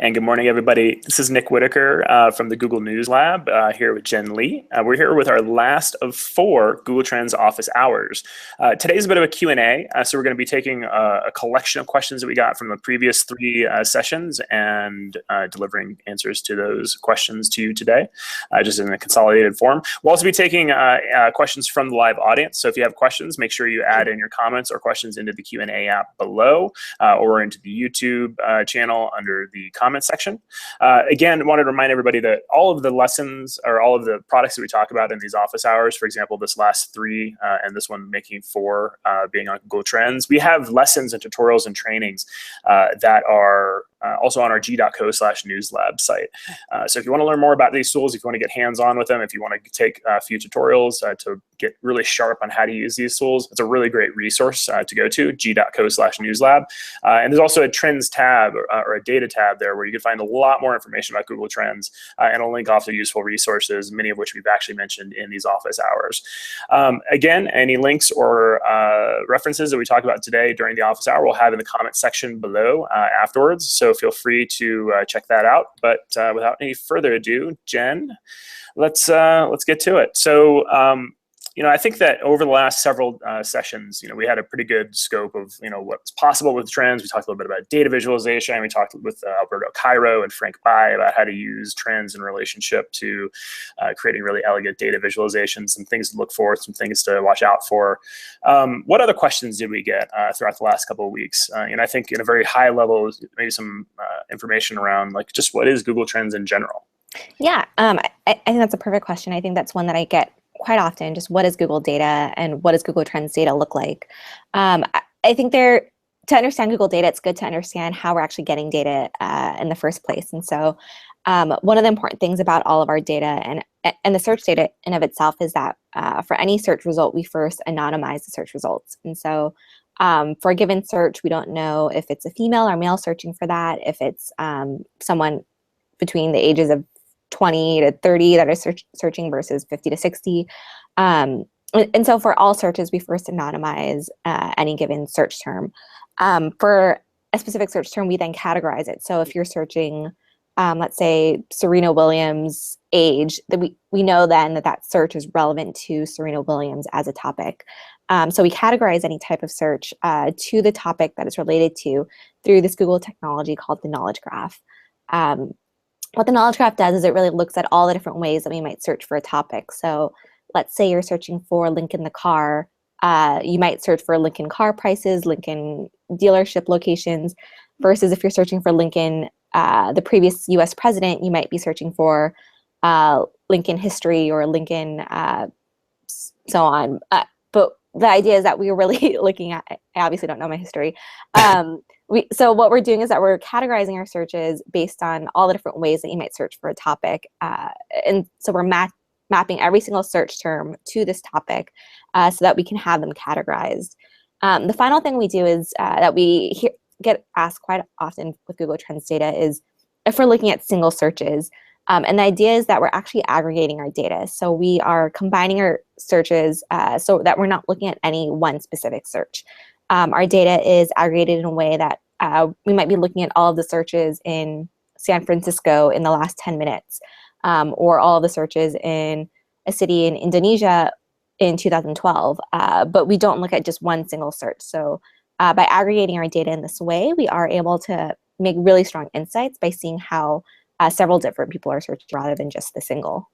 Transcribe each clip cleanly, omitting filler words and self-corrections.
And good morning, everybody. This is Nick Whitaker from the Google News Lab here with Jen Lee. We're here with our last of 4 Google Trends office hours. Today's a bit of a Q&A, so we're going to be taking a collection of questions that we got from the previous 3 sessions and delivering answers to those questions to you today, just in a consolidated form. We'll also be taking questions from the live audience, so if you have questions, make sure you add in your comments or questions into the Q&A app below or into the YouTube channel under the comments section. Again, wanted to remind everybody that all of the lessons or all of the products that we talk about in these office hours, for example, this last 3 and this one making 4 being on Google Trends, we have lessons and tutorials and trainings that are also on our g.co/newslab site. So if you want to learn more about these tools, if you want to get hands-on with them, if you want to take a few tutorials to get really sharp on how to use these tools, it's a really great resource to go to, g.co/newslab. And there's also a Trends tab or a data tab there where you can find a lot more information about Google Trends and a link off to useful resources, many of which we've actually mentioned in these office hours. Again, any links or references that we talk about today during the office hour we'll have in the comments section below afterwards. So feel free to check that out. But without any further ado, Jen, let's get to it. So I think that over the last several sessions, we had a pretty good scope of what's possible with trends. We talked a little bit about data visualization. We talked with Alberto Cairo and Frank Bai about how to use trends in relationship to creating really elegant data visualizations, some things to look for, some things to watch out for. What other questions did we get throughout the last couple of weeks? And I think in a very high level, maybe some information around just what is Google Trends in general. Yeah, I think that's a perfect question. I think that's one that I get quite often, just what is Google data and what does Google Trends data look like? I think to understand Google data, it's good to understand how we're actually getting data in the first place. And so one of the important things about all of our data and the search data in of itself is that for any search result, we first anonymize the search results. And so for a given search, we don't know if it's a female or male searching for that, if it's someone between the ages of 20 to 30 that are searching versus 50 to 60. And so for all searches, we first anonymize any given search term. For a specific search term, we then categorize it. So if you're searching, let's say, Serena Williams' age, that we know then that search is relevant to Serena Williams as a topic. So we categorize any type of search to the topic that it's related to through this Google technology called the Knowledge Graph. What the Knowledge Graph does is it really looks at all the different ways that we might search for a topic. So let's say you're searching for Lincoln the car. You might search for Lincoln car prices, Lincoln dealership locations, versus if you're searching for Lincoln, the previous US president, you might be searching for Lincoln history or Lincoln so on. But the idea is that we are really looking at, I obviously don't know my history. So what we're doing is that we're categorizing our searches based on all the different ways that you might search for a topic. And so we're mapping every single search term to this topic so that we can have them categorized. The final thing we do is that we get asked quite often with Google Trends data is if we're looking at single searches. And the idea is that we're actually aggregating our data. So we are combining our searches so that we're not looking at any one specific search. Our data is aggregated in a way that we might be looking at all of the searches in San Francisco in the last 10 minutes, or all of the searches in a city in Indonesia in 2012. But we don't look at just one single search. So by aggregating our data in this way, we are able to make really strong insights by seeing how several different people are searching rather than just the single.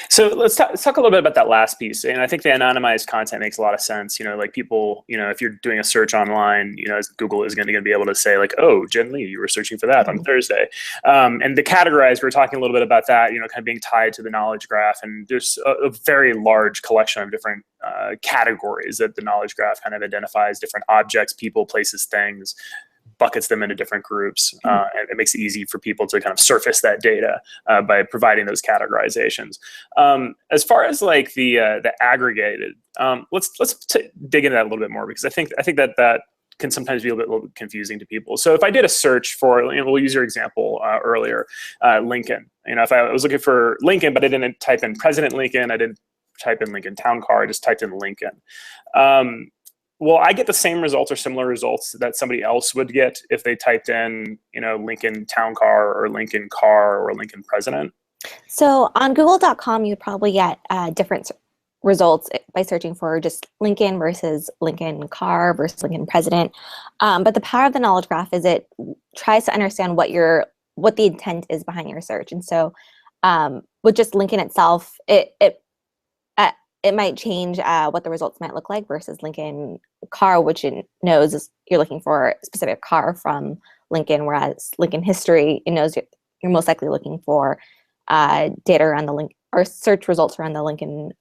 So let's talk a little bit about that last piece. And I think the anonymized content makes a lot of sense. Like people, if you're doing a search online, Google is going to be able to say oh, Jen Lee, you were searching for that on Thursday. And the categorize, we were talking a little bit about that, kind of being tied to the knowledge graph. And there's a very large collection of different categories that the knowledge graph kind of identifies: different objects, people, places, things, buckets them into different groups, and it makes it easy for people to kind of surface that data by providing those categorizations. As far as the aggregated, let's dig into that a little bit more, because I think that can sometimes be a little bit confusing to people. So if I did a search for, we'll use your example earlier, Lincoln. If I was looking for Lincoln, but I didn't type in President Lincoln, I didn't type in Lincoln Town Car, I just typed in Lincoln. Will I get the same results or similar results that somebody else would get if they typed in, Lincoln Town Car or Lincoln Car or Lincoln President? So on google.com, you'd probably get different results by searching for just Lincoln versus Lincoln Car versus Lincoln President. But the power of the knowledge graph is it tries to understand what the intent is behind your search. And so with just Lincoln itself, it might change what the results might look like versus Lincoln Car, which it knows is you're looking for a specific car from Lincoln, whereas Lincoln history, it knows you're most likely looking for data around the Lincoln or search results around the Lincoln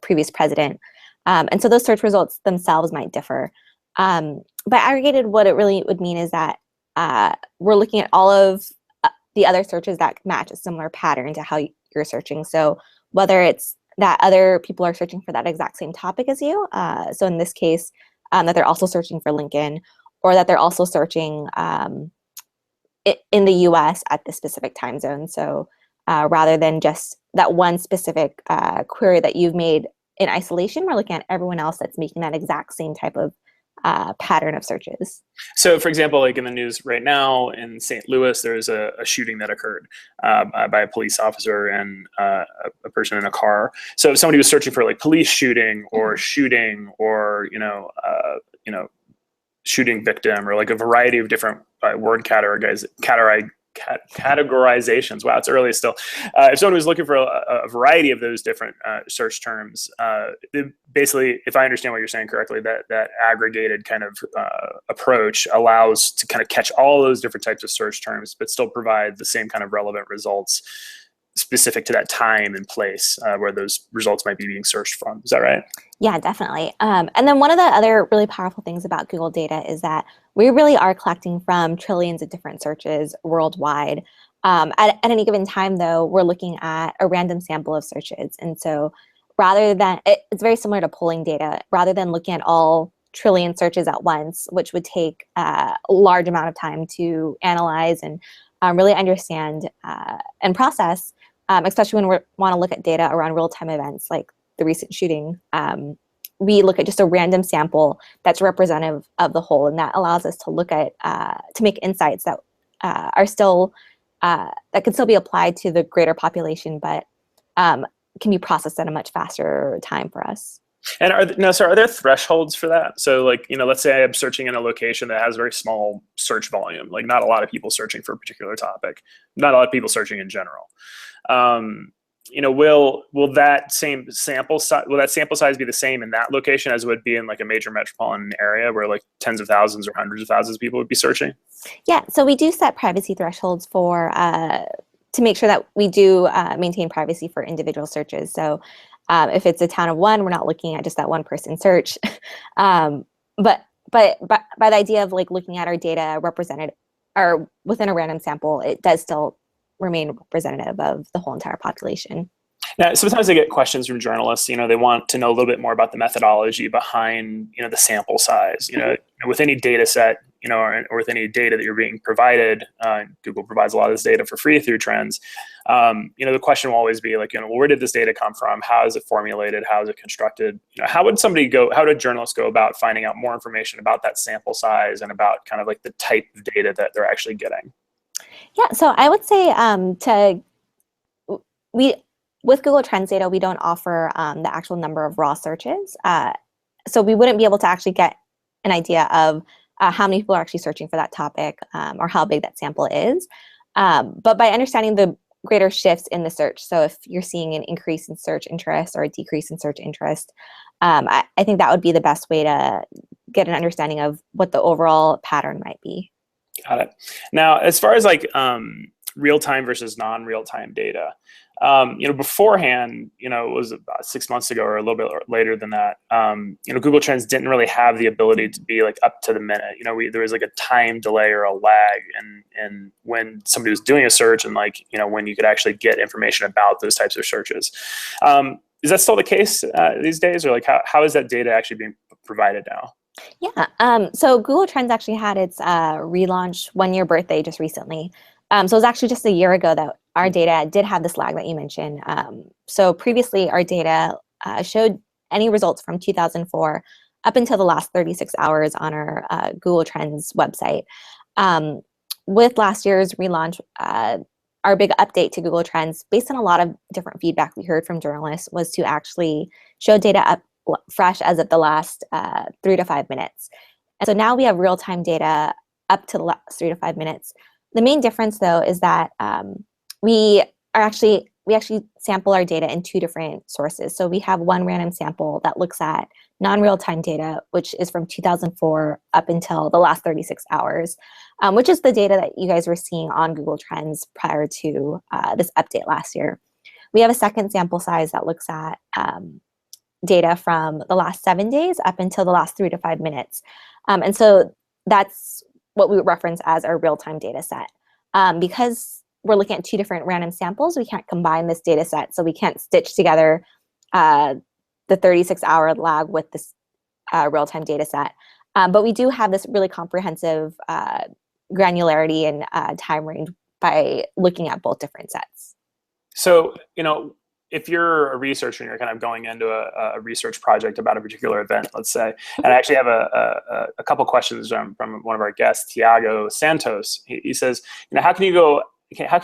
previous president. And so those search results themselves might differ. But aggregated, what it really would mean is that we're looking at all of the other searches that match a similar pattern to how you're searching. So whether it's that other people are searching for that exact same topic as you, so in this case, that they're also searching for Lincoln, or that they're also searching in the US at the specific time zone. So rather than just that one specific query that you've made in isolation, we're looking at everyone else that's making that exact same type of pattern of searches. So, for example, like in the news right now in St. Louis, there's a shooting that occurred by a police officer and a person in a car. So, if somebody was searching for like police shooting or shooting or shooting victim or like a variety of different word categorizations. Wow, it's early still. If someone was looking for a variety of those different search terms, basically, if I understand what you're saying correctly, that aggregated kind of approach allows to kind of catch all those different types of search terms, but still provide the same kind of relevant results specific to that time and place where those results might be being searched from. Is that right? Yeah, definitely. And then one of the other really powerful things about Google data is that we really are collecting from trillions of different searches worldwide. At any given time, though, we're looking at a random sample of searches. And so rather than, it's very similar to polling data, rather than looking at all trillion searches at once, which would take a large amount of time to analyze and really understand and process, especially when we want to look at data around real-time events like the recent shooting. We look at just a random sample that's representative of the whole, and that allows us to look at to make insights that are still that can still be applied to the greater population, but can be processed at a much faster time for us. And are there thresholds for that? So like, let's say I'm searching in a location that has very small search volume, like not a lot of people searching for a particular topic, not a lot of people searching in general. Will that same sample size, be the same in that location as it would be in like a major metropolitan area where like tens of thousands or hundreds of thousands of people would be searching? Yeah, so we do set privacy thresholds for to make sure that we do maintain privacy for individual searches. So if it's a town of one, we're not looking at just that one person search. But by the idea of like looking at our data represented or within a random sample, it does still remain representative of the whole entire population. Now, sometimes I get questions from journalists. They want to know a little bit more about the methodology behind, the sample size. With any data set, or with any data that you're being provided, Google provides a lot of this data for free through Trends. The question will always be like, where did this data come from? How is it formulated? How is it constructed? How would journalists go about finding out more information about that sample size and about kind of like the type of data that they're actually getting? Yeah, so I would say with Google Trends data, we don't offer the actual number of raw searches. So we wouldn't be able to actually get an idea of how many people are actually searching for that topic or how big that sample is. But by understanding the greater shifts in the search, so if you're seeing an increase in search interest or a decrease in search interest, I think that would be the best way to get an understanding of what the overall pattern might be. Got it. Now, as far as like real-time versus non-real-time data, beforehand, it was about 6 months ago or a little bit later than that. Google Trends didn't really have the ability to be like up to the minute. There was like a time delay or a lag, and when somebody was doing a search, and like when you could actually get information about those types of searches. Is that still the case these days, or like how is that data actually being provided now? Yeah, so Google Trends actually had its relaunch 1-year birthday just recently. So it was actually just a year ago that our data did have this lag that you mentioned. So previously, our data showed any results from 2004 up until the last 36 hours on our Google Trends website. With last year's relaunch, our big update to Google Trends, based on a lot of different feedback we heard from journalists, was to actually show data up fresh as of the last 3 to 5 minutes. And so now we have real-time data up to the last 3 to 5 minutes. The main difference, though, is that we actually sample our data in 2 different sources. So we have one random sample that looks at non-real-time data, which is from 2004 up until the last 36 hours, which is the data that you guys were seeing on Google Trends prior to this update last year. We have a second sample size that looks at data from the last 7 days up until the last 3 to 5 minutes. And so that's what we would reference as our real-time data set. Because we're looking at 2 different random samples, we can't combine this data set, so we can't stitch together the 36-hour lag with this real-time data set. But we do have this really comprehensive granularity and time range by looking at both different sets. So, if you're a researcher and you're kind of going into a research project about a particular event, let's say, and I actually have a couple questions from one of our guests, Tiago Santos. He says, how can you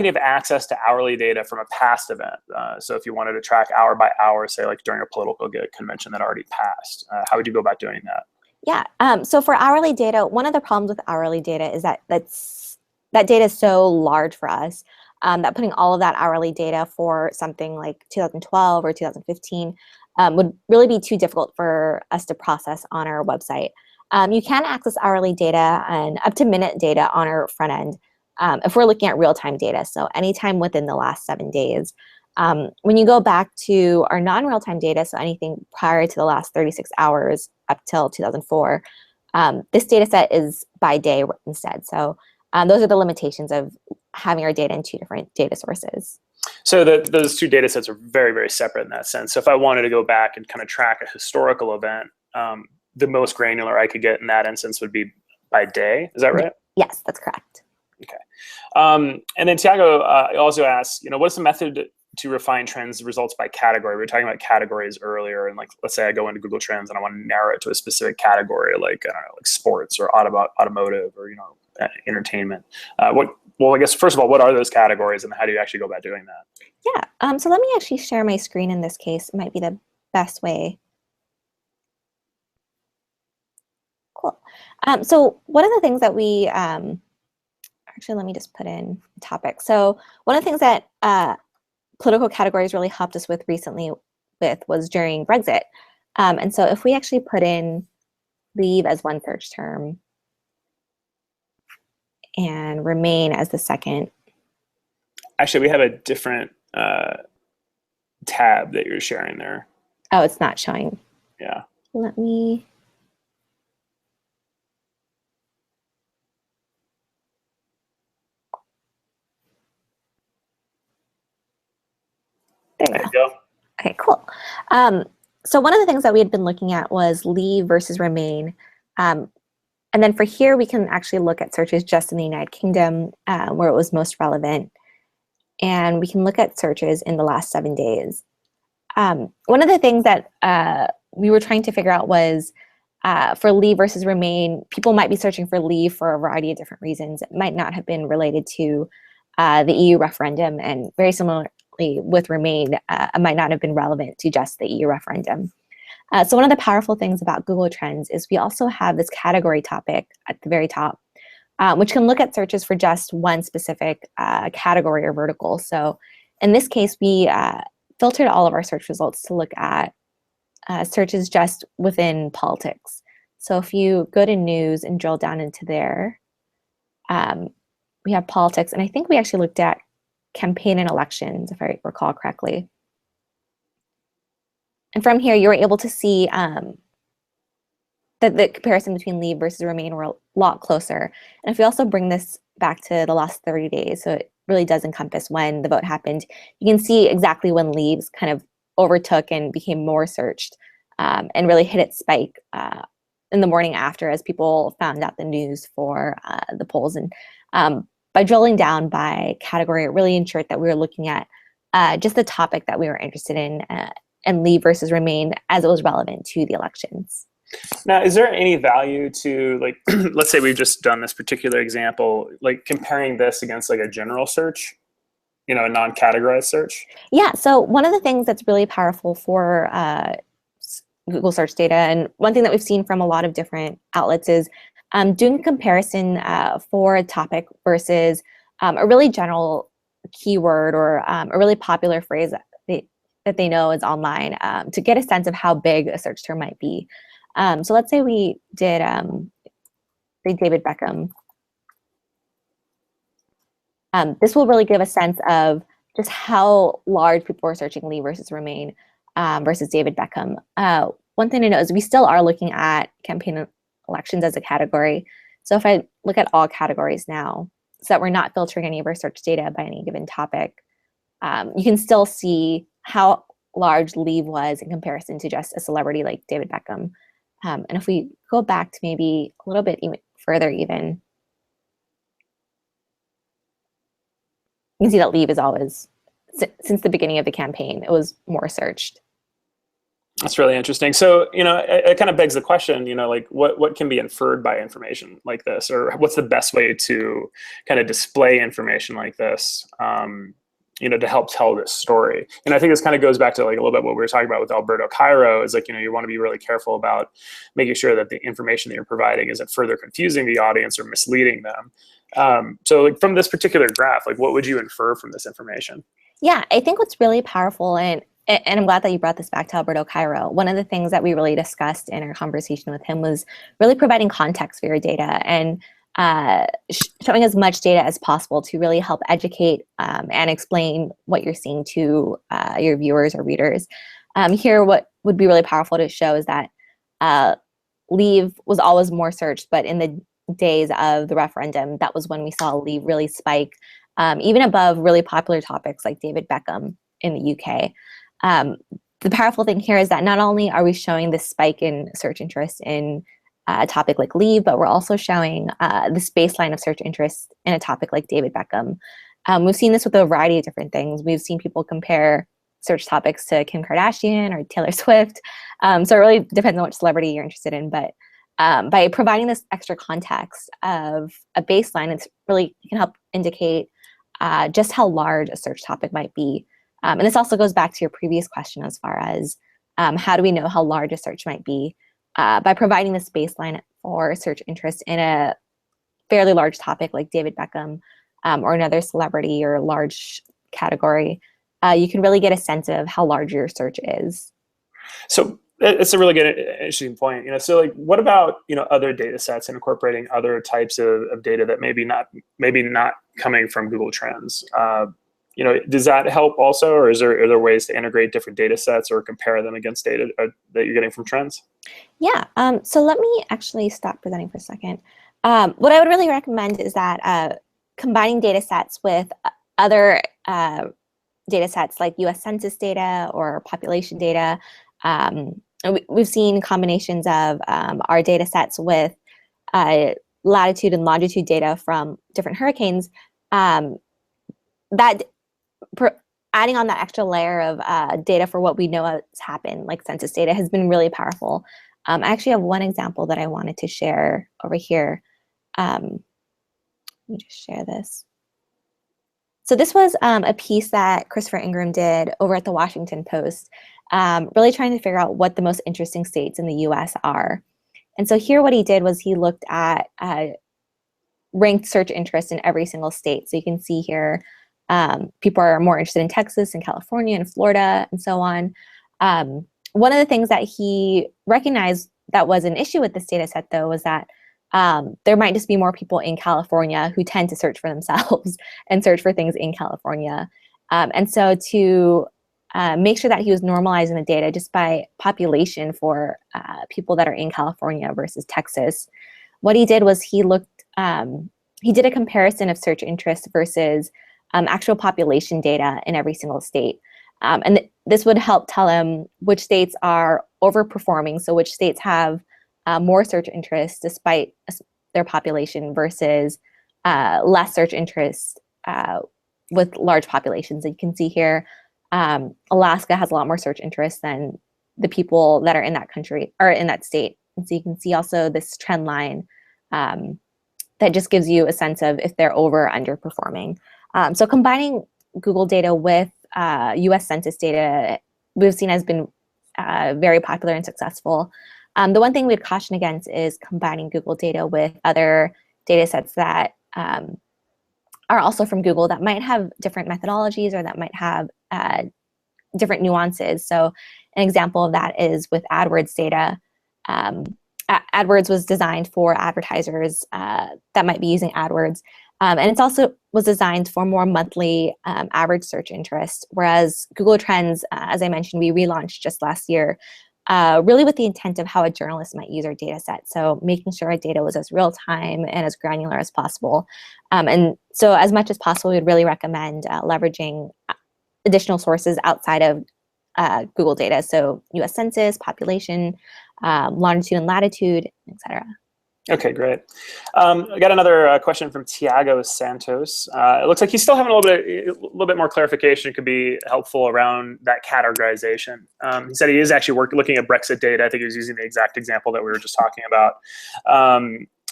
have access to hourly data from a past event? So if you wanted to track hour by hour, say like during a political convention that already passed, how would you go about doing that? Yeah, so for hourly data, one of the problems with hourly data is that that data is so large for us that putting all of that hourly data for something like 2012 or 2015 would really be too difficult for us to process on our website. You can access hourly data and up to minute data on our front end if we're looking at real-time data, so anytime within the last 7 days. When you go back to our non-real-time data, so anything prior to the last 36 hours up till 2004, this data set is by day instead. So those are the limitations of having our data in 2 different data sources. So those 2 data sets are very, very separate in that sense. So if I wanted to go back and kind of track a historical event, the most granular I could get in that instance would be by day. Is that right? Yes, that's correct. Okay. And then Tiago also asks, what's the method to refine trends results by category? We were talking about categories earlier, and like, let's say I go into Google Trends and I want to narrow it to a specific category, like, I don't know, like sports or automotive or, entertainment. Well, I guess, first of all, what are those categories and how do you actually go about doing that? Yeah, so let me actually share my screen in this case. It might be the best way. Cool. So one of the things that we, actually, let me just put in a topic. So one of the things that political categories really helped us with recently was during Brexit. And so if we actually put in leave as one search term and remain as the second. Actually, we have a different tab that you're sharing there. Oh, it's not showing. Yeah. Let me. There you go. Okay, cool. So one of the things that we had been looking at was leave versus remain. And then for here, we can actually look at searches just in the United Kingdom, where it was most relevant. And we can look at searches in the last 7 days. One of the things that we were trying to figure out was for leave versus remain, people might be searching for leave for a variety of different reasons. It might not have been related to the EU referendum, and very similarly with remain, it might not have been relevant to just the EU referendum. So one of the powerful things about Google Trends is we also have this category topic at the very top, which can look at searches for just one specific category or vertical. So in this case, we filtered all of our search results to look at searches just within politics. So if you go to news and drill down into there, we have politics. And I think we actually looked at campaign and elections, if I recall correctly. And from here, you were able to see that the comparison between leave versus remain were a lot closer. And if we also bring this back to the last 30 days, so it really does encompass when the vote happened, you can see exactly when leaves kind of overtook and became more searched and really hit its spike in the morning after as people found out the news for the polls. And by drilling down by category, it really ensured that we were looking at just the topic that we were interested in and leave versus remain as it was relevant to the elections. Now, is there any value to, like, let's say we've just done this particular example, like comparing this against like a general search, a non-categorized search? Yeah, so one of the things that's really powerful for Google search data, and one thing that we've seen from a lot of different outlets is doing a comparison for a topic versus a really general keyword or a really popular phrase that they know is online to get a sense of how big a search term might be. So let's say we did say David Beckham. This will really give a sense of just how large people are searching Lee versus Remain versus David Beckham. One thing to note is we still are looking at campaign elections as a category. So if I look at all categories now, so that we're not filtering any of our search data by any given topic, you can still see how large Lee was in comparison to just a celebrity like David Beckham. And if we go back to maybe a little bit even further even, you can see that Leave is always, since the beginning of the campaign, it was more searched. That's really interesting. So, it kind of begs the question, like what can be inferred by information like this, or what's the best way to kind of display information like this, to help tell this story? And I think this kind of goes back to like a little bit what we were talking about with Alberto Cairo is like, you want to be really careful about making sure that the information that you're providing isn't further confusing the audience or misleading them. So like from this particular graph, like what would you infer from this information? Yeah, I think what's really powerful, and I'm glad that you brought this back to Alberto Cairo. One of the things that we really discussed in our conversation with him was really providing context for your data and showing as much data as possible to really help educate and explain what you're seeing to your viewers or readers. Here, what would be really powerful to show is that Leave was always more searched, but in the days of the referendum, that was when we saw Leave really spike, even above really popular topics like David Beckham in the UK. The powerful thing here is that not only are we showing this spike in search interest in a topic like Leave, but we're also showing this baseline of search interest in a topic like David Beckham. We've seen this with a variety of different things. We've seen people compare search topics to Kim Kardashian or Taylor Swift. So it really depends on which celebrity you're interested in. But by providing this extra context of a baseline, it's really can help indicate just how large a search topic might be. And this also goes back to your previous question as far as how do we know how large a search might be? By providing this baseline for search interest in a fairly large topic like David Beckham or another celebrity or large category, you can really get a sense of how large your search is. So it's a really good, interesting point. So like, what about other data sets and incorporating other types of data that maybe not coming from Google Trends? Does that help also, or are there ways to integrate different data sets or compare them against data that you're getting from trends? Yeah. So let me actually stop presenting for a second. What I would really recommend is that combining data sets with other data sets like US Census data or population data. We've seen combinations of our data sets with latitude and longitude data from different hurricanes. Adding on that extra layer of data for what we know has happened, like census data, has been really powerful. I actually have one example that I wanted to share over here. Let me just share this. So this was a piece that Christopher Ingram did over at the Washington Post, really trying to figure out what the most interesting states in the US are. And so here what he did was he looked at ranked search interest in every single state. So you can see here, people are more interested in Texas and California and Florida and so on. One of the things that he recognized that was an issue with this data set, though, was that there might just be more people in California who tend to search for themselves and search for things in California. And so to make sure that he was normalizing the data just by population for people that are in California versus Texas, what he did was he did a comparison of search interest versus actual population data in every single state. And this would help tell him which states are overperforming, so which states have more search interest despite their population versus less search interest with large populations. And you can see here, Alaska has a lot more search interest than the people that are in that country or in that state. And so you can see also this trend line that just gives you a sense of if they're over or underperforming. So combining Google data with US Census data, we've seen has been very popular and successful. The one thing we'd caution against is combining Google data with other data sets that are also from Google that might have different methodologies or that might have different nuances. So an example of that is with AdWords data. AdWords was designed for advertisers that might be using AdWords. And it's also was designed for more monthly average search interest, whereas Google Trends, as I mentioned, we relaunched just last year, really with the intent of how a journalist might use our data set. So making sure our data was as real time and as granular as possible. And so as much as possible, we'd really recommend leveraging additional sources outside of Google data. So US Census, population, longitude and latitude, et cetera. Okay, great. I got another question from Tiago Santos. It looks like he's still having a little bit more clarification could be helpful around that categorization. He said he is actually looking at Brexit data. I think he was using the exact example that we were just talking about.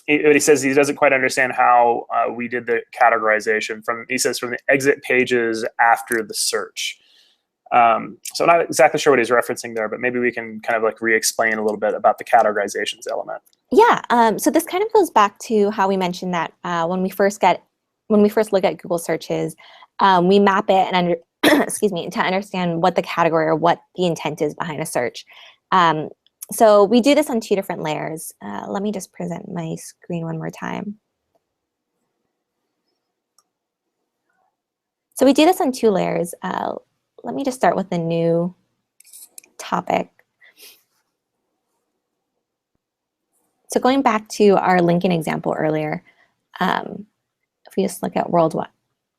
He says he doesn't quite understand how we did the categorization he says from the exit pages after the search. So I'm not exactly sure what he's referencing there, but maybe we can kind of like re-explain a little bit about the categorizations element. Yeah, so this kind of goes back to how we mentioned that when we first look at Google searches, we map it and excuse me, to understand what the category or what the intent is behind a search. So we do this on two different layers. Let me just present my screen one more time. So we do this on two layers. Let me just start with a new topic. So going back to our Lincoln example earlier, if we just look at worldwide,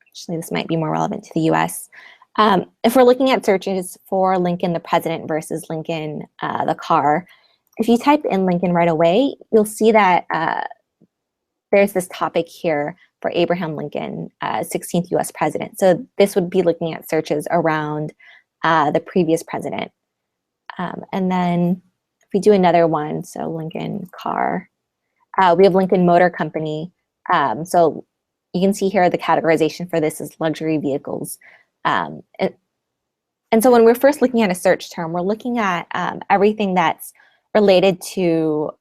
actually this might be more relevant to the US. If we're looking at searches for Lincoln the president versus Lincoln the car, if you type in Lincoln right away, you'll see that there's this topic here for Abraham Lincoln, 16th US president. So this would be looking at searches around the previous president. And then if we do another one, so Lincoln car, we have Lincoln Motor Company. So you can see here the categorization for this is luxury vehicles. And so when we're first looking at a search term, we're looking at everything that's related to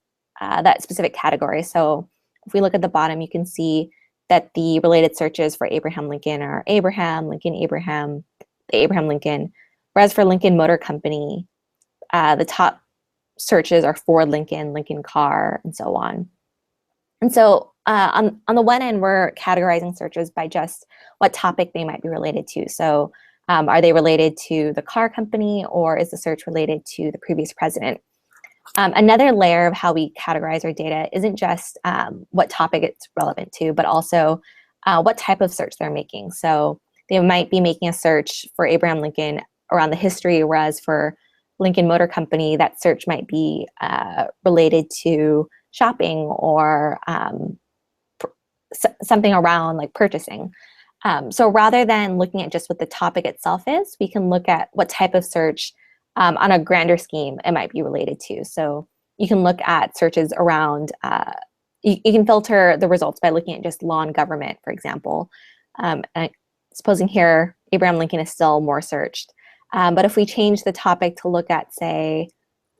that specific category. So if we look at the bottom, you can see that the related searches for Abraham Lincoln are Abraham, Lincoln, Abraham, the Abraham Lincoln. Whereas for Lincoln Motor Company, the top searches are Ford Lincoln, Lincoln car, and so on. And so on the one end, we're categorizing searches by just what topic they might be related to. So are they related to the car company, or is the search related to the previous president? Another layer of how we categorize our data isn't just what topic it's relevant to, but also what type of search they're making. So they might be making a search for Abraham Lincoln around the history, whereas for Lincoln Motor Company, that search might be related to shopping or something around like purchasing. So rather than looking at just what the topic itself is, we can look at what type of search on a grander scheme it might be related to. So you can look at searches around, you can filter the results by looking at just law and government, for example. And supposing here, Abraham Lincoln is still more searched. But if we change the topic to look at, say,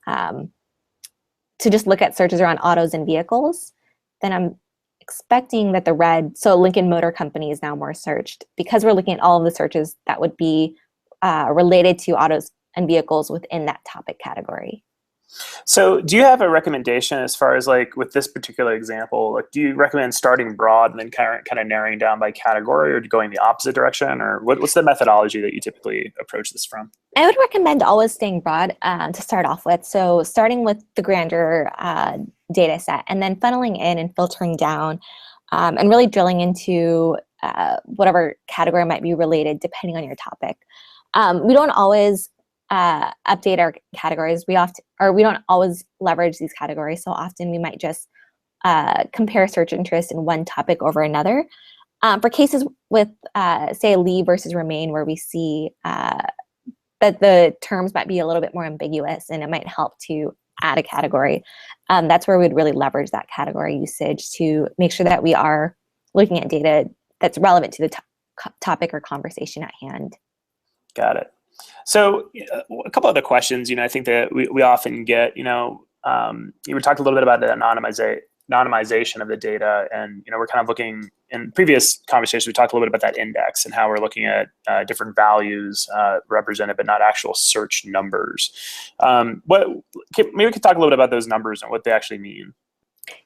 to just look at searches around autos and vehicles, then I'm expecting that the red, so Lincoln Motor Company is now more searched because we're looking at all of the searches that would be related to autos and vehicles within that topic category. So do you have a recommendation as far as like with this particular example, like do you recommend starting broad and then kind of narrowing down by category, or going the opposite direction, or what's the methodology that you typically approach this from? I would recommend always staying broad to start off with. So starting with the grander data set and then funneling in and filtering down and really drilling into whatever category might be related depending on your topic. We don't always update our categories. We don't always leverage these categories. So often we might just compare search interest in one topic over another. For cases with, say, leave versus remain, where we see that the terms might be a little bit more ambiguous, and it might help to add a category, that's where we'd really leverage that category usage to make sure that we are looking at data that's relevant to the topic or conversation at hand. Got it. So a couple other questions, I think that we often get, you were talking a little bit about the anonymization of the data, and we're kind of looking in previous conversations. We talked a little bit about that index and how we're looking at different values represented, but not actual search numbers. Maybe we could talk a little bit about those numbers and what they actually mean.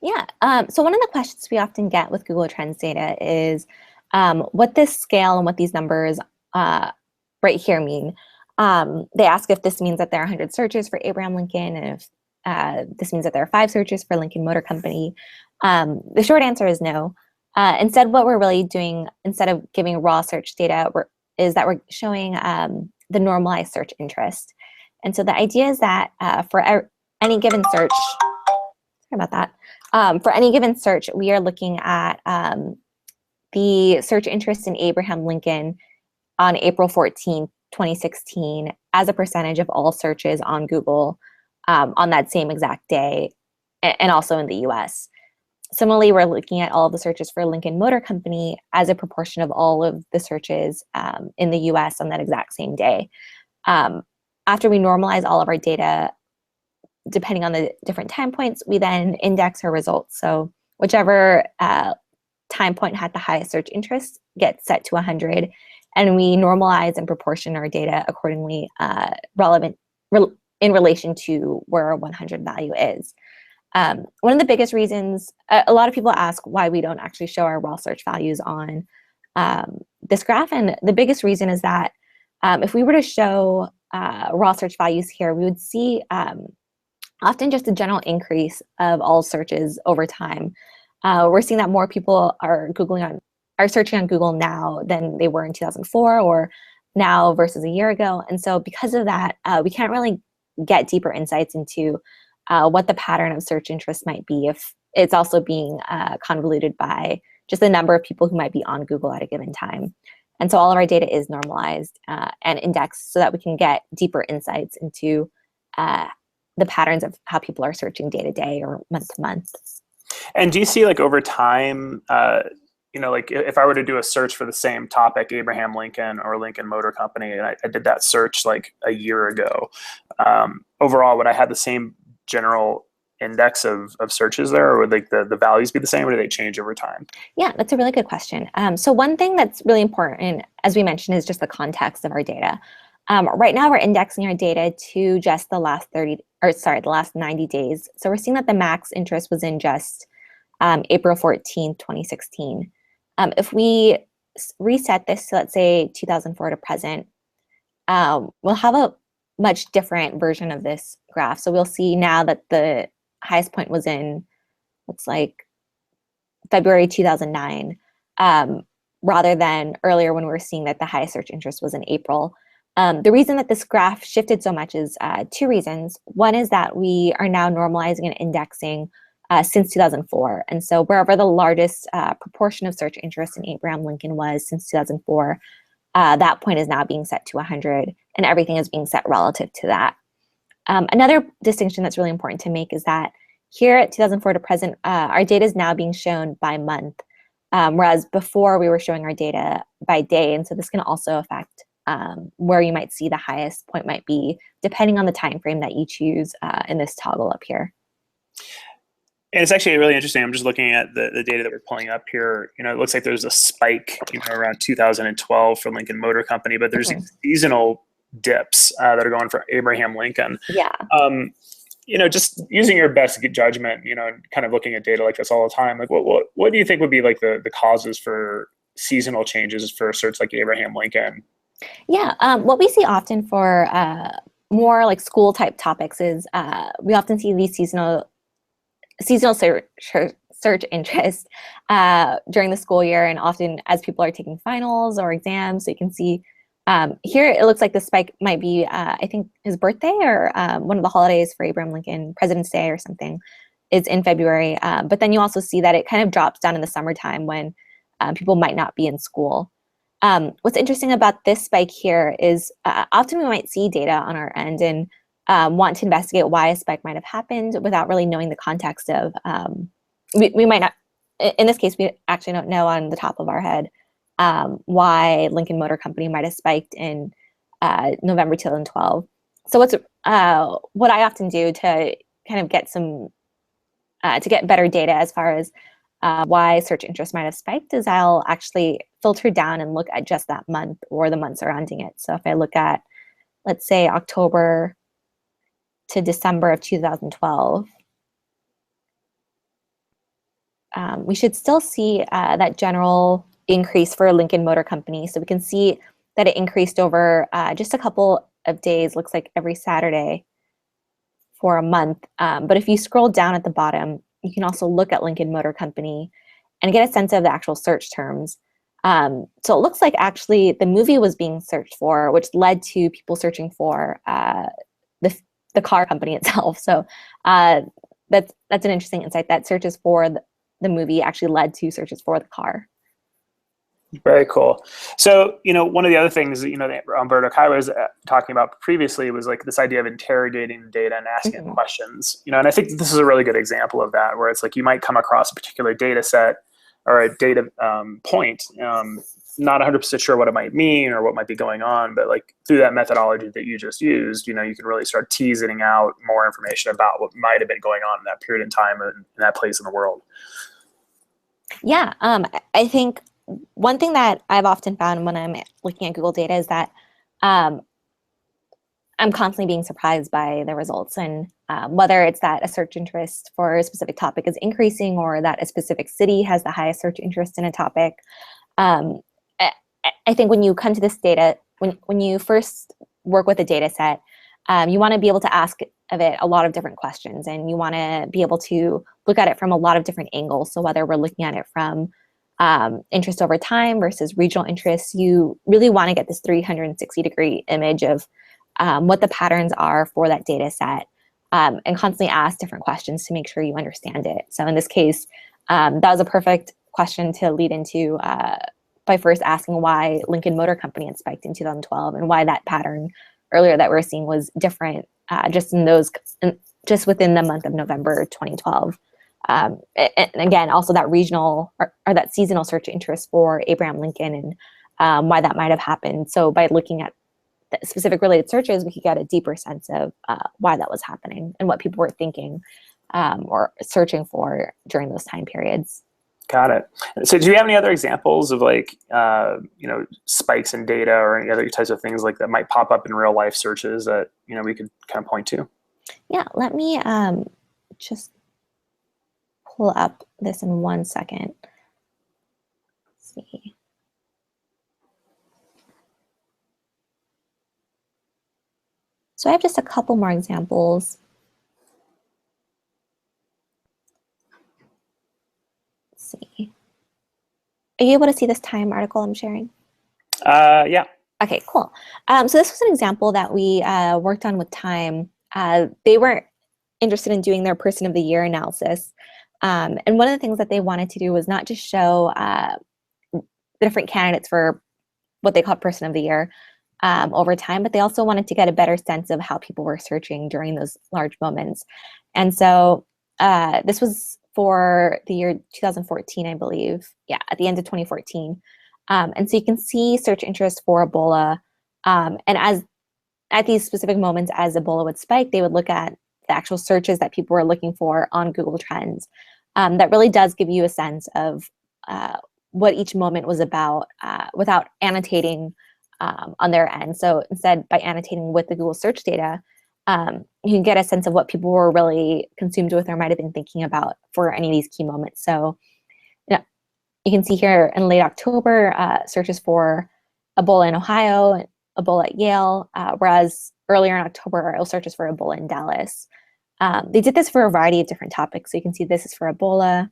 Yeah. So one of the questions we often get with Google Trends data is what this scale and what these numbers right here mean. They ask if this means that there are 100 searches for Abraham Lincoln, and if this means that there are 5 searches for Lincoln Motor Company. The short answer is no. Instead, what we're really doing, instead of giving raw search data, is that we're showing the normalized search interest. And so the idea is that for any given search, sorry about that, for any given search, we are looking at the search interest in Abraham Lincoln on April 14th, 2016, as a percentage of all searches on Google on that same exact day, and also in the US. Similarly, we're looking at all of the searches for Lincoln Motor Company as a proportion of all of the searches in the US on that exact same day. After we normalize all of our data, depending on the different time points, we then index our results. So whichever time point had the highest search interest gets set to 100, and we normalize and proportion our data accordingly, in relation to where our 100 value is. One of the biggest reasons, a lot of people ask why we don't actually show our raw search values on this graph, and the biggest reason is that if we were to show raw search values here, we would see often just a general increase of all searches over time. We're seeing that more people are searching on Google now than they were in 2004 or now versus a year ago. And so because of that, we can't really get deeper insights into what the pattern of search interest might be if it's also being convoluted by just the number of people who might be on Google at a given time. And so all of our data is normalized and indexed so that we can get deeper insights into the patterns of how people are searching day to day or month to month. And do you see, like, over time, like if I were to do a search for the same topic, Abraham Lincoln or Lincoln Motor Company, and I did that search like a year ago, overall, would I have the same general index of searches there, or would like the values be the same, or do they change over time? Yeah, that's a really good question. So one thing that's really important, as we mentioned, is just the context of our data. Right now, we're indexing our data to just the last the last 90 days. So we're seeing that the max interest was in just April 14th, 2016. If we reset this to, let's say, 2004 to present, we'll have a much different version of this graph. So we'll see now that the highest point was in, looks like, February 2009, rather than earlier when we were seeing that the highest search interest was in April. The reason that this graph shifted so much is 2 reasons. One is that we are now normalizing and indexing since 2004. And so wherever the largest proportion of search interest in Abraham Lincoln was since 2004, that point is now being set to 100, and everything is being set relative to that. Another distinction that's really important to make is that here at 2004 to present, our data is now being shown by month, whereas before we were showing our data by day. And so this can also affect where you might see the highest point might be, depending on the time frame that you choose in this toggle up here. And it's actually really interesting. I'm just looking at the data that we're pulling up here. It looks like there's a spike, around 2012 for Lincoln Motor Company, but there's these seasonal dips that are going for Abraham Lincoln. Yeah. Just using your best judgment, kind of looking at data like this all the time, like what do you think would be like the causes for seasonal changes for a search like Abraham Lincoln? Yeah, what we see often for more like school type topics is we often see these seasonal search interest during the school year, and often as people are taking finals or exams. So you can see here it looks like the spike might be I think his birthday or one of the holidays for Abraham Lincoln, President's Day or something, is in February. But then you also see that it kind of drops down in the summertime when people might not be in school. What's interesting about this spike here is often we might see data on our end, and want to investigate why a spike might have happened without really knowing the context of, we might not, in this case, we actually don't know on the top of our head why Lincoln Motor Company might have spiked in November 2012. So what I often do to kind of get to get better data as far as why search interest might have spiked is I'll actually filter down and look at just that month or the month surrounding it. So if I look at, let's say, October to December of 2012, we should still see that general increase for Lincoln Motor Company. So we can see that it increased over just a couple of days, looks like every Saturday for a month. But if you scroll down at the bottom, you can also look at Lincoln Motor Company and get a sense of the actual search terms. So it looks like actually the movie was being searched for, which led to people searching for the car company itself. So that's an interesting insight, that searches for the movie actually led to searches for the car. Very cool. So, one of the other things that, that Umberto Kai was talking about previously was like this idea of interrogating data and asking it questions, and I think this is a really good example of that, where it's like you might come across a particular data set or a data point, not 100% sure what it might mean or what might be going on, but like through that methodology that you just used, you can really start teasing out more information about what might have been going on in that period in time and in that place in the world. Yeah, I think one thing that I've often found when I'm looking at Google data is that I'm constantly being surprised by the results, and whether it's that a search interest for a specific topic is increasing or that a specific city has the highest search interest in a topic. I think when you come to this data, when you first work with a data set, you want to be able to ask of it a lot of different questions, and you want to be able to look at it from a lot of different angles. So whether we're looking at it from interest over time versus regional interests, you really want to get this 360-degree image of what the patterns are for that data set, and constantly ask different questions to make sure you understand it. So in this case, that was a perfect question to lead into by first asking why Lincoln Motor Company had spiked in 2012 and why that pattern earlier that we're seeing was different just within the month of November 2012. And again, also that regional or that seasonal search interest for Abraham Lincoln and why that might have happened. So by looking at the specific related searches, we could get a deeper sense of why that was happening and what people were thinking or searching for during those time periods. Got it. So do you have any other examples of like, spikes in data or any other types of things like that might pop up in real life searches that, we could kind of point to? Yeah, let me just pull up this in 1 second. Let's see. So I have just a couple more examples. Let's see. Are you able to see this Time article I'm sharing? Yeah. Okay, cool. So this was an example that we worked on with Time. They were interested in doing their Person of the Year analysis. And one of the things that they wanted to do was not just show the different candidates for what they called Person of the Year over time, but they also wanted to get a better sense of how people were searching during those large moments. And so this was for the year 2014, I believe. Yeah, at the end of 2014. And so you can see search interest for Ebola. And at these specific moments, as Ebola would spike, they would look at the actual searches that people were looking for on Google Trends. That really does give you a sense of what each moment was about without annotating on their end. So instead, by annotating with the Google search data, you can get a sense of what people were really consumed with or might have been thinking about for any of these key moments. So you can see here in late October, searches for Ebola in Ohio, Ebola at Yale, whereas earlier in October, it was searches for Ebola in Dallas. They did this for a variety of different topics. So you can see this is for Ebola.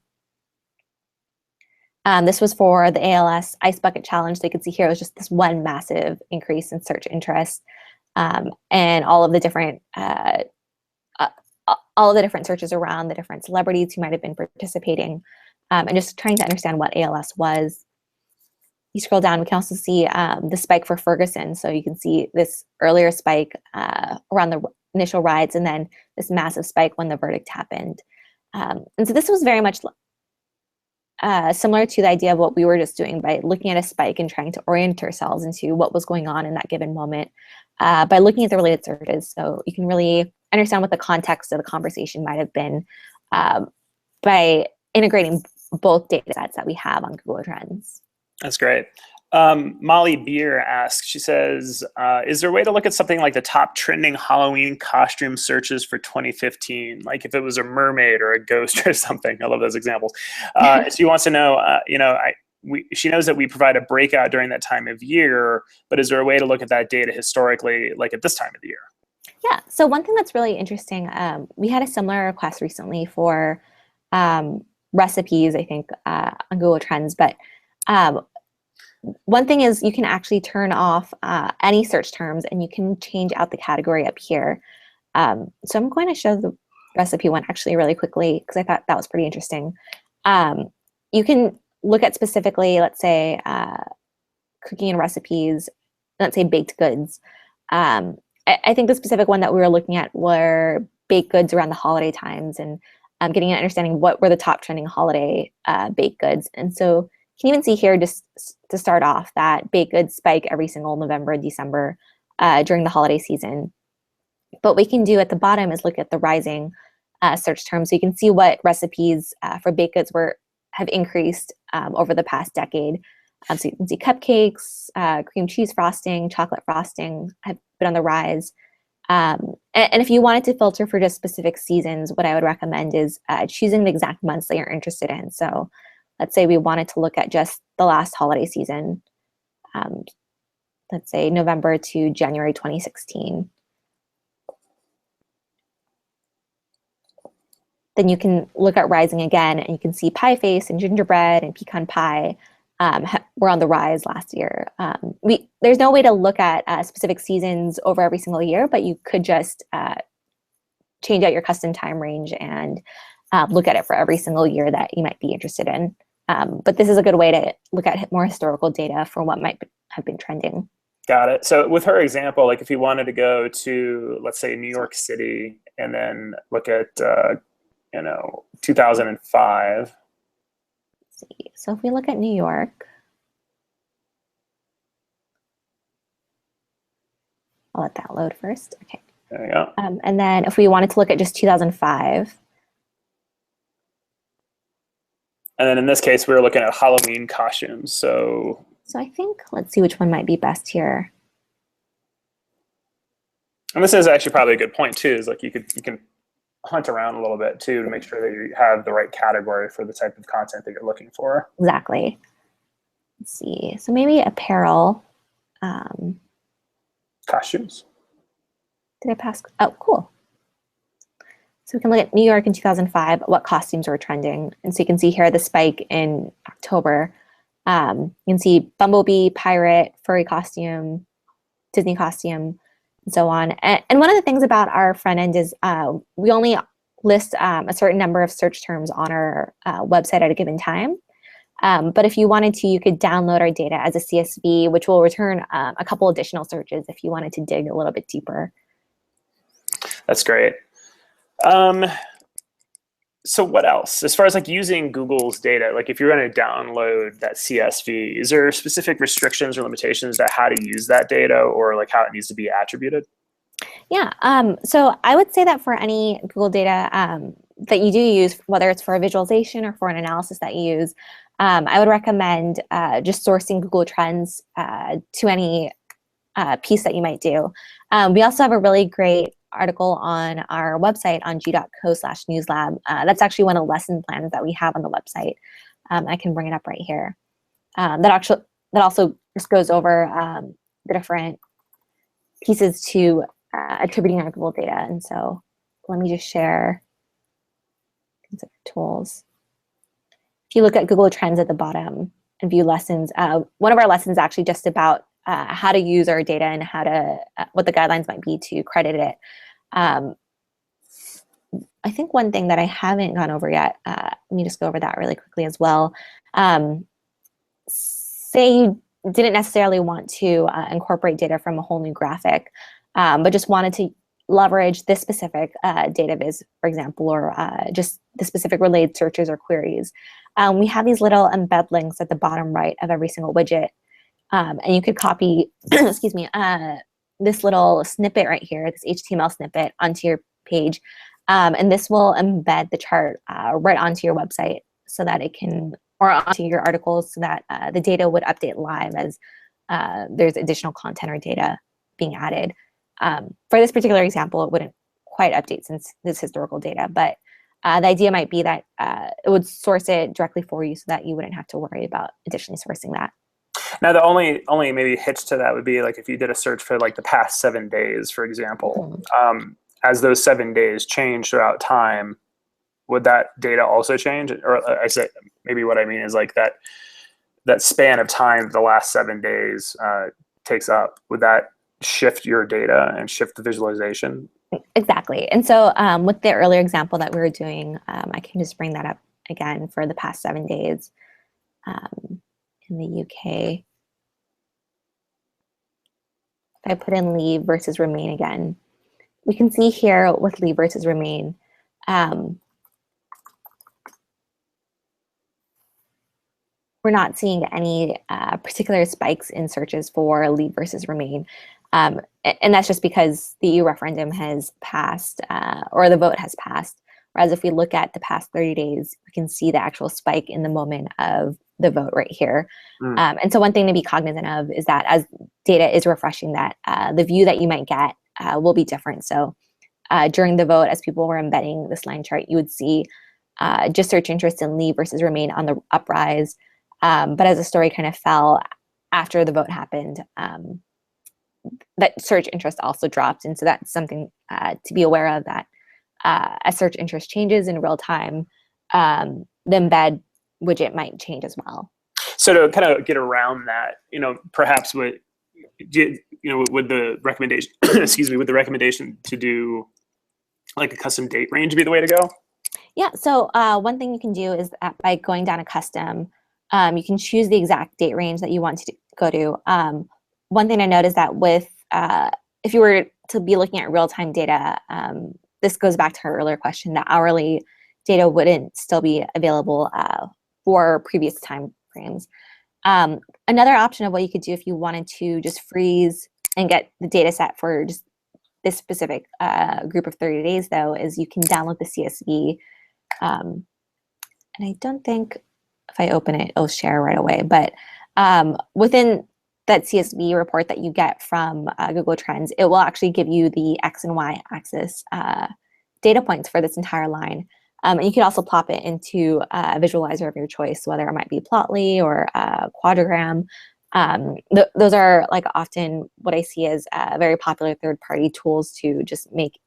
This was for the ALS Ice Bucket Challenge. So you can see here it was just this one massive increase in search interest, and all of the different searches around the different celebrities who might have been participating, and just trying to understand what ALS was. You scroll down, we can also see the spike for Ferguson. So you can see this earlier spike around initial rise and then this massive spike when the verdict happened. And so this was very much similar to the idea of what we were just doing by looking at a spike and trying to orient ourselves into what was going on in that given moment by looking at the related searches. So you can really understand what the context of the conversation might have been by integrating both data sets that we have on Google Trends. That's great. Molly Beer asks, she says, is there a way to look at something like the top trending Halloween costume searches for 2015? Like if it was a mermaid or a ghost or something. I love those examples. She wants to know, she knows that we provide a breakout during that time of year, but is there a way to look at that data historically, like at this time of the year? Yeah, so one thing that's really interesting, we had a similar request recently for recipes, I think, on Google Trends, but one thing is you can actually turn off any search terms and you can change out the category up here. So I'm going to show the recipe one actually really quickly because I thought that was pretty interesting. You can look at specifically, let's say, cooking and recipes, let's say baked goods. I think the specific one that we were looking at were baked goods around the holiday times and getting an understanding what were the top trending holiday baked goods. And so you can even see here, just to start off, that baked goods spike every single November and December during the holiday season. But what we can do at the bottom is look at the rising search terms. So you can see what recipes for baked goods have increased over the past decade. So you can see cupcakes, cream cheese frosting, chocolate frosting have been on the rise. And if you wanted to filter for just specific seasons, what I would recommend is choosing the exact months that you're interested in. So let's say we wanted to look at just the last holiday season, let's say November to January 2016. Then you can look at rising again, and you can see pie face and gingerbread and pecan pie were on the rise last year. There's no way to look at specific seasons over every single year, but you could just change out your custom time range and look at it for every single year that you might be interested in. But this is a good way to look at more historical data for what might have been trending. Got it. So with her example, like if you wanted to go to, let's say, New York City and then look at, 2005. Let's see. So if we look at New York, I'll let that load first. Okay. There you go. And then if we wanted to look at just 2005. And then in this case, we were looking at Halloween costumes. So I think, let's see which one might be best here. And this is actually probably a good point too, is like you can hunt around a little bit too to make sure that you have the right category for the type of content that you're looking for. Exactly. Let's see. So maybe apparel. Costumes. Did I pass? Oh, cool. So we can look at New York in 2005, what costumes were trending. And so you can see here the spike in October. You can see bumblebee, pirate, furry costume, Disney costume, and so on. And one of the things about our front end is we only list a certain number of search terms on our website at a given time. But if you wanted to, you could download our data as a CSV, which will return a couple additional searches if you wanted to dig a little bit deeper. That's great. So what else? As far as like using Google's data, like if you're going to download that CSV, is there specific restrictions or limitations to how to use that data or like how it needs to be attributed? Yeah, so I would say that for any Google data that you do use, whether it's for a visualization or for an analysis that you use, I would recommend just sourcing Google Trends to any piece that you might do. We also have a really great article on our website on g.co/newslab. That's actually one of the lesson plans that we have on the website. I can bring it up right here. That also just goes over the different pieces to attributing our Google data. And so let me just share tools. If you look at Google Trends at the bottom and view lessons, one of our lessons is actually just about how to use our data and how to what the guidelines might be to credit it. I think one thing that I haven't gone over yet, let me just go over that really quickly as well. Say you didn't necessarily want to incorporate data from a whole new graphic, but just wanted to leverage this specific data viz, for example, or just the specific related searches or queries, we have these little embed links at the bottom right of every single widget. And you could copy, excuse me, this little snippet right here, this HTML snippet onto your page. And this will embed the chart right onto your website so that it can, or onto your articles so that the data would update live as there's additional content or data being added. For this particular example, it wouldn't quite update since this historical data, but the idea might be that it would source it directly for you so that you wouldn't have to worry about additionally sourcing that. Now, the only maybe hitch to that would be like if you did a search for like the past 7 days, for example, as those 7 days change throughout time, would that data also change? Or I said maybe what I mean is like that span of time the last 7 days takes up. Would that shift your data and shift the visualization? Exactly. And so with the earlier example that we were doing, I can just bring that up again for the past 7 days in the UK. If I put in leave versus remain again, we can see here with leave versus remain, we're not seeing any particular spikes in searches for leave versus remain. And that's just because the EU referendum has passed or the vote has passed. Whereas if we look at the past 30 days, we can see the actual spike in the moment of the vote right here. And so one thing to be cognizant of is that as data is refreshing, that the view that you might get will be different. So during the vote, as people were embedding this line chart, you would see just search interest in leave versus remain on the uprise. But as the story kind of fell after the vote happened, that search interest also dropped. And so that's something to be aware of, that as search interest changes in real time, the embed widget might change as well. So to kind of get around that, perhaps with the recommendation, excuse me, with the recommendation to do like a custom date range be the way to go? Yeah, so one thing you can do is that by going down to custom, you can choose the exact date range that you want to go to. One thing I note is that with, if you were to be looking at real-time data, this goes back to our earlier question, that hourly data wouldn't still be available for previous time frames. Another option of what you could do if you wanted to just freeze and get the data set for just this specific group of 30 days, though, is you can download the CSV. And I don't think if I open it, it'll share right away. But within that CSV report that you get from Google Trends, it will actually give you the X and Y axis data points for this entire line. And you can also plop it into a visualizer of your choice, whether it might be Plotly or Quadrigram. Those are like often what I see as very popular third-party tools to just make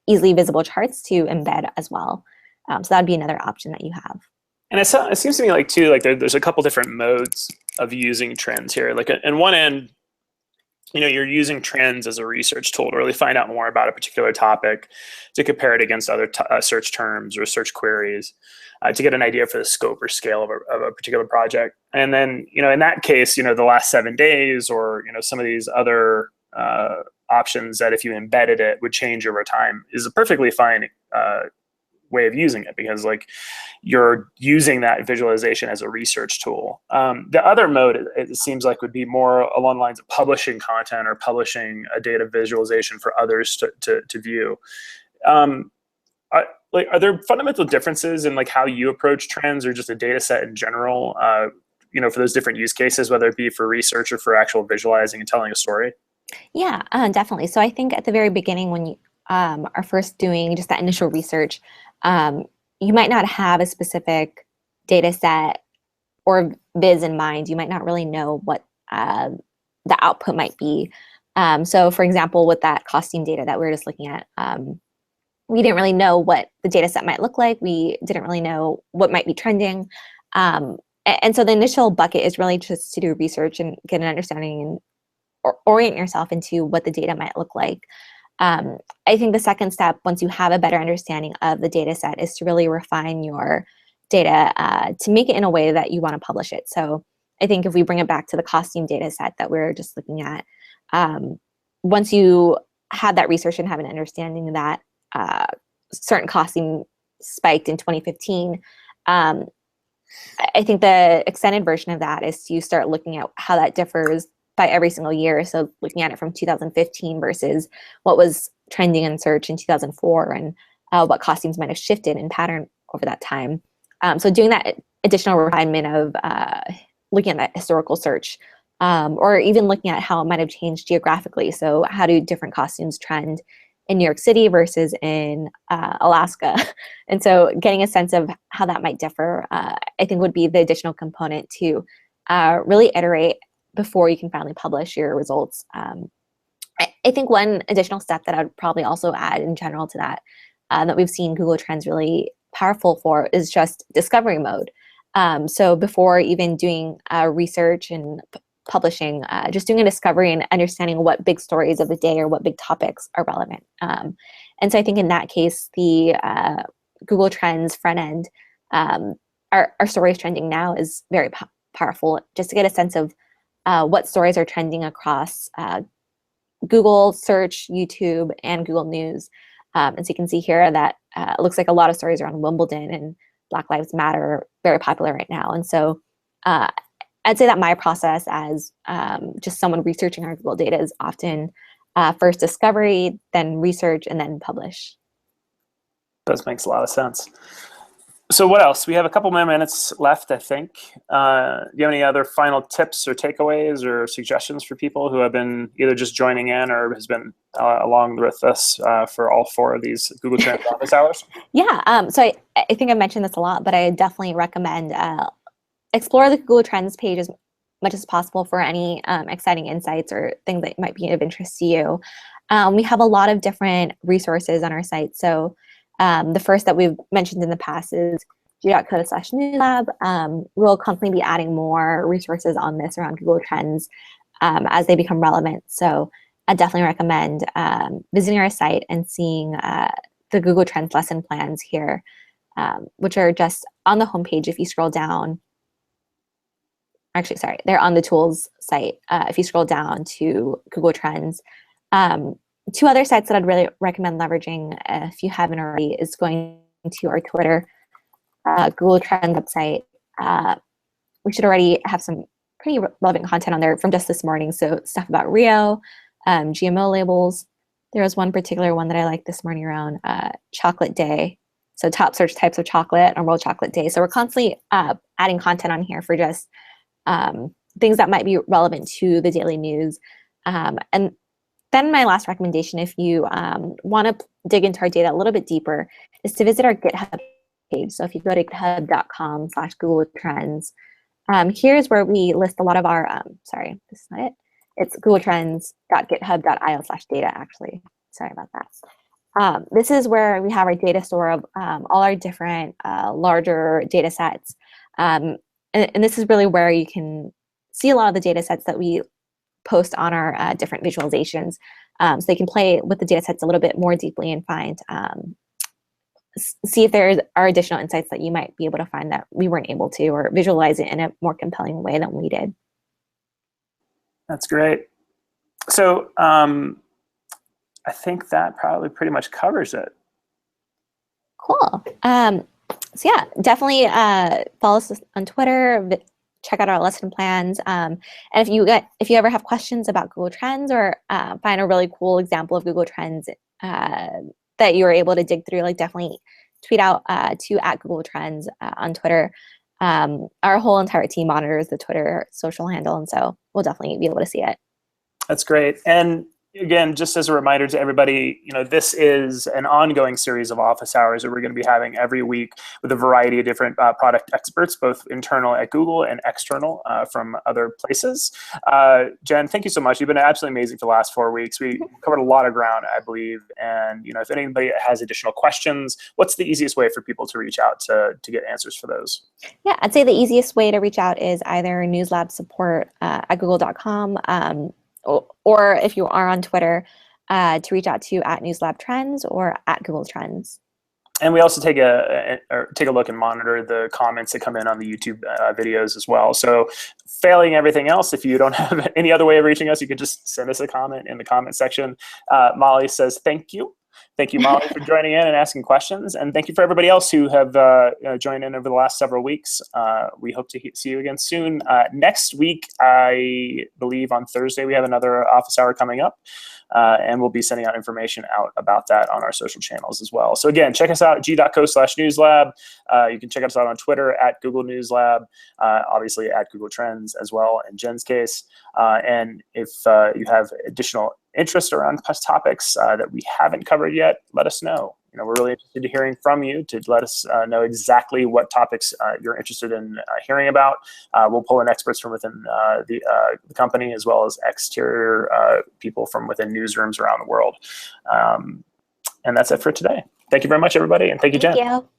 easily visible charts to embed as well. So that'd be another option that you have. And it seems to me like too, like there's a couple different modes of using trends here. Like on one end, you're using trends as a research tool to really find out more about a particular topic, to compare it against other search terms or search queries, to get an idea for the scope or scale of a particular project. And then, in that case, the last 7 days or, some of these other options that if you embedded it would change over time is a perfectly fine way of using it, because like you're using that visualization as a research tool. The other mode, it seems like, would be more along the lines of publishing content or publishing a data visualization for others to view. Are there fundamental differences in like how you approach trends or just a data set in general, for those different use cases, whether it be for research or for actual visualizing and telling a story? Yeah, definitely. So I think at the very beginning, when you are first doing just that initial research, you might not have a specific data set or viz in mind. You might not really know what the output might be. So for example, with that costing data that we were just looking at, we didn't really know what the data set might look like. We didn't really know what might be trending. And so the initial bucket is really just to do research and get an understanding and orient yourself into what the data might look like. I think the second step, once you have a better understanding of the data set, is to really refine your data to make it in a way that you want to publish it. So I think if we bring it back to the costing data set that we're just looking at, once you had that research and have an understanding that certain costing spiked in 2015. I think the extended version of that is to start looking at how that differs by every single year. So looking at it from 2015 versus what was trending in search in 2004 and what costings might have shifted in pattern over that time. So doing that additional refinement of looking at that historical search, or even looking at how it might have changed geographically. So how do different costumes trend in New York City versus in Alaska? And so getting a sense of how that might differ, I think would be the additional component to really iterate before you can finally publish your results. I think one additional step that I would probably also add in general to that, that we've seen Google Trends really powerful for, is just discovery mode. So before even doing research and publishing, just doing a discovery and understanding what big stories of the day or what big topics are relevant. And so I think in that case, the Google Trends front end, our stories trending now is very powerful, just to get a sense of what stories are trending across Google search, YouTube, and Google News. And so you can see here that it looks like a lot of stories around Wimbledon and Black Lives Matter are very popular right now. And so I'd say that my process as just someone researching our Google data is often first discovery, then research, and then publish. That makes a lot of sense. So what else? We have a couple more minutes left, I think. Do you have any other final tips or takeaways or suggestions for people who have been either just joining in or has been along with us for all 4 of these Google Trends office hours? Yeah, so I think I mentioned this a lot, but I definitely recommend explore the Google Trends page as much as possible for any exciting insights or things that might be of interest to you. We have a lot of different resources on our site. So the first that we've mentioned in the past is g.co/newslab. We'll constantly be adding more resources on this around Google Trends as they become relevant. So I definitely recommend visiting our site and seeing the Google Trends lesson plans here, which are just on the homepage. If you scroll down, actually, sorry, they're on the tools site. If you scroll down to Google Trends, 2 other sites that I'd really recommend leveraging if you haven't already is going to our Twitter Google Trends website. We should already have some pretty relevant content on there from just this morning. So stuff about Rio, GMO labels. There was one particular one that I liked this morning around Chocolate Day. So top search types of chocolate on World Chocolate Day. So we're constantly adding content on here for just things that might be relevant to the daily news. And then my last recommendation, if you want to dig into our data a little bit deeper, is to visit our GitHub page. So if you go to github.com/Google Trends, here's where we list a lot of our, sorry, this is not it. It's googletrends.github.io/data, actually. Sorry about that. This is where we have our data store of all our different larger data sets. And this is really where you can see a lot of the data sets that we post on our different visualizations. So they can play with the data sets a little bit more deeply and find, see if there are additional insights that you might be able to find that we weren't able to, or visualize it in a more compelling way than we did. That's great. So I think that probably pretty much covers it. Cool. So yeah, definitely follow us on Twitter, check out our lesson plans. And if you ever have questions about Google Trends or find a really cool example of Google Trends that you were able to dig through, like definitely tweet out to @Google Trends on Twitter. Our whole entire team monitors the Twitter social handle, and so we'll definitely be able to see it. That's great. And again, just as a reminder to everybody, this is an ongoing series of office hours that we're going to be having every week with a variety of different product experts, both internal at Google and external from other places. Jen, thank you so much. You've been absolutely amazing for the last 4 weeks. We covered a lot of ground, I believe. And if anybody has additional questions, what's the easiest way for people to reach out to get answers for those? Yeah, I'd say the easiest way to reach out is either newslabsupport at google.com, or if you are on Twitter, to reach out to @newslabtrends or @Google Trends. And we also take a look and monitor the comments that come in on the YouTube videos as well. So failing everything else, if you don't have any other way of reaching us, you could just send us a comment in the comment section. Molly says, thank you. Thank you, Molly, for joining in and asking questions. And thank you for everybody else who have joined in over the last several weeks. We hope to see you again soon. Next week, I believe on Thursday, we have another office hour coming up. And we'll be sending out information out about that on our social channels as well. So again, check us out, g.co/newslab. You can check us out on Twitter at Google News Lab, obviously at Google Trends as well in Jen's case. And if you have additional interest around topics that we haven't covered yet, let us know. We're really interested in hearing from you to let us know exactly what topics you're interested in hearing about. We'll pull in experts from within the company as well as exterior people from within newsrooms around the world. And that's it for today. Thank you very much, everybody, and thank you, Jen. Thank you.